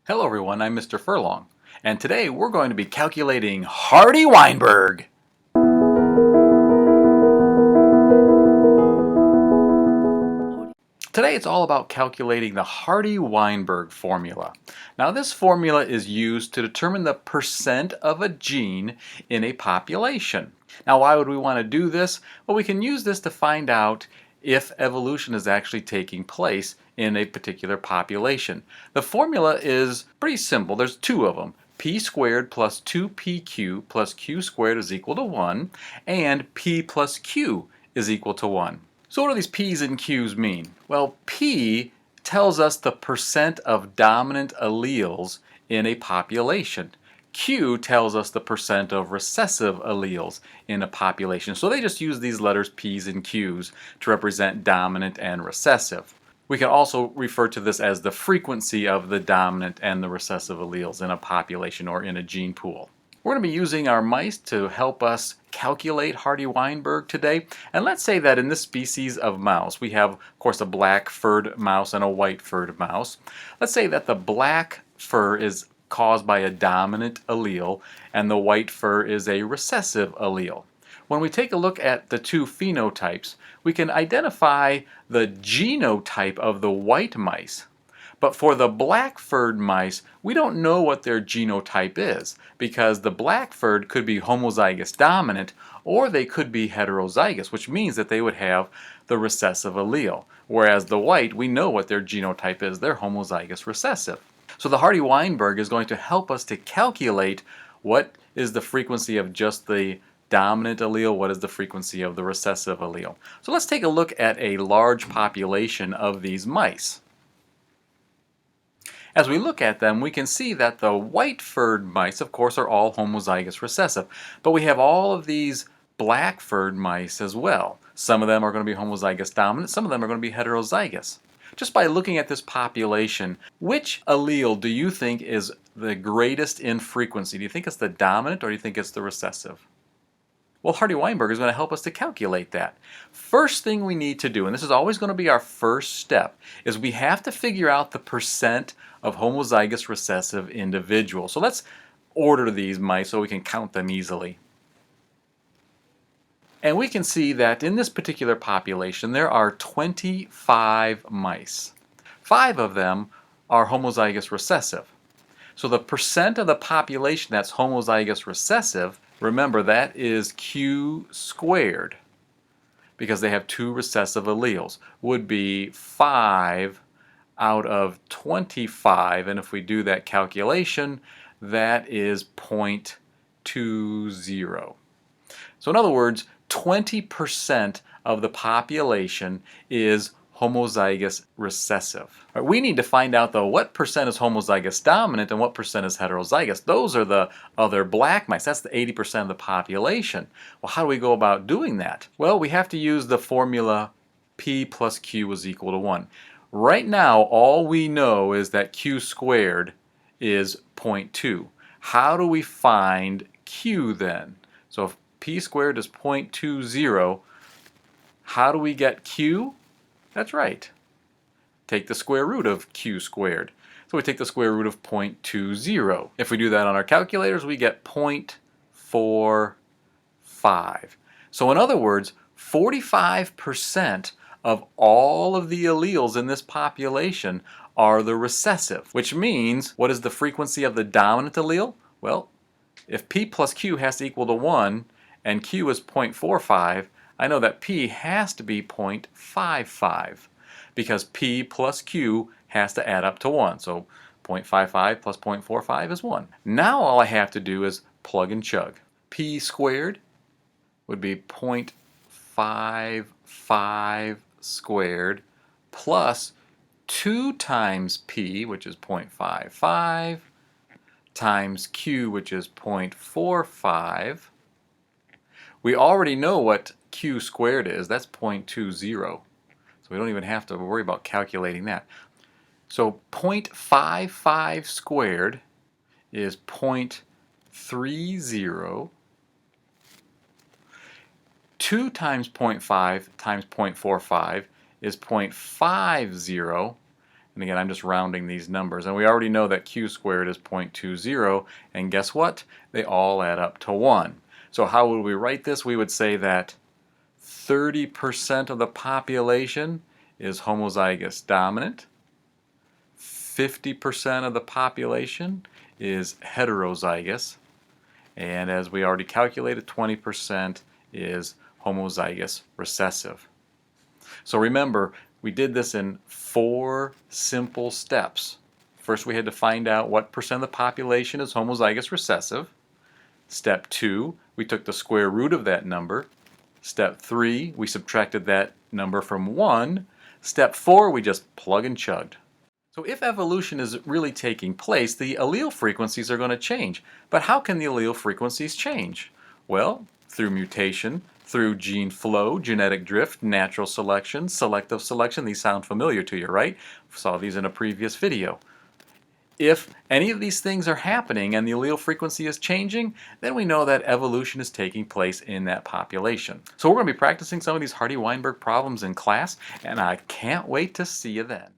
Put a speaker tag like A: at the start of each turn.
A: Hello everyone, I'm Mr. Furlong, and today we're going to be calculating Hardy Weinberg. Today it's all about calculating the Hardy Weinberg formula. Now this formula is used to determine the percent of a gene in a population. Now why would we want to do this? Well, we can use this to find out if evolution is actually taking place in a particular population. The formula is pretty simple. There's two of them. P squared plus 2pq plus q squared is equal to 1, and p plus q is equal to 1. So what do these p's and q's mean? Well, p tells us the percent of dominant alleles in a population. Q tells us the percent of recessive alleles in a population. So they just use these letters p's and q's to represent dominant and recessive. We can also refer to this as the frequency of the dominant and the recessive alleles in a population or in a gene pool. We're going to be using our mice to help us calculate Hardy Weinberg today. And let's say that in this species of mouse, we have, of course, a black furred mouse and a white furred mouse. Let's say that the black fur is caused by a dominant allele and the white fur is a recessive allele. When we take a look at the two phenotypes, we can identify the genotype of the white mice. But for the black-furred mice, we don't know what their genotype is because the black-furred could be homozygous dominant or they could be heterozygous, which means that they would have the recessive allele. Whereas the white, we know what their genotype is. They're homozygous recessive. So the Hardy Weinberg is going to help us to calculate what is the frequency of just the dominant allele, what is the frequency of the recessive allele. So let's take a look at a large population of these mice. As we look at them, we can see that the white-furred mice, of course, are all homozygous recessive. But we have all of these black-furred mice as well. Some of them are going to be homozygous dominant, some of them are going to be heterozygous. Just by looking at this population, which allele do you think is the greatest in frequency? Do you think it's the dominant or do you think it's the recessive? Well, Hardy Weinberg is going to help us to calculate that. First thing we need to do, and this is always going to be our first step, is we have to figure out the percent of homozygous recessive individuals. So let's order these mice so we can count them easily. And we can see that in this particular population there are 25 mice. 5 of them are homozygous recessive. So the percent of the population that's homozygous recessive, remember, that is q squared, because they have 2 recessive alleles, would be 5 out of 25, and if we do that calculation, that is 0.20. So in other words, 20% of the population is homozygous recessive. Right, we need to find out though what percent is homozygous dominant and what percent is heterozygous. Those are the other black mice. That's the 80% of the population. Well, how do we go about doing that? Well, we have to use the formula P plus Q is equal to 1. Right now, all we know is that Q squared is 0.2. How do we find Q then? So if P squared is 0.20, how do we get Q? That's right. Take the square root of q squared. So we take the square root of 0.20. If we do that on our calculators, we get 0.45. So in other words, 45% of all of the alleles in this population are the recessive, which means what is the frequency of the dominant allele? Well, if P plus Q has to equal to 1 and Q is 0.45, I know that P has to be 0.55 because P plus Q has to add up to 1. So 0.55 plus 0.45 is 1. Now all I have to do is plug and chug. P squared would be 0.55 squared plus 2 times P, which is 0.55, times Q, which is 0.45. We already know what Q squared is. That's 0.20. So we don't even have to worry about calculating that. So 0.55 squared is 0.30. 2 times 0.5 times 0.45 is 0.50. And again, I'm just rounding these numbers. And we already know that q squared is 0.20. And guess what? They all add up to 1. So how would we write this? We would say that 30% of the population is homozygous dominant. 50% of the population is heterozygous. And as we already calculated, 20% is homozygous recessive. So remember, we did this in 4 simple steps. First, we had to find out what percent of the population is homozygous recessive. Step 2, we took the square root of that number. Step 3, we subtracted that number from 1. Step 4, we just plug and chugged. So if evolution is really taking place, the allele frequencies are going to change. But how can the allele frequencies change? Well, through mutation, through gene flow, genetic drift, natural selection, selective selection. These sound familiar to you, right? We saw these in a previous video. If any of these things are happening and the allele frequency is changing, then we know that evolution is taking place in that population. So we're going to be practicing some of these Hardy Weinberg problems in class, and I can't wait to see you then.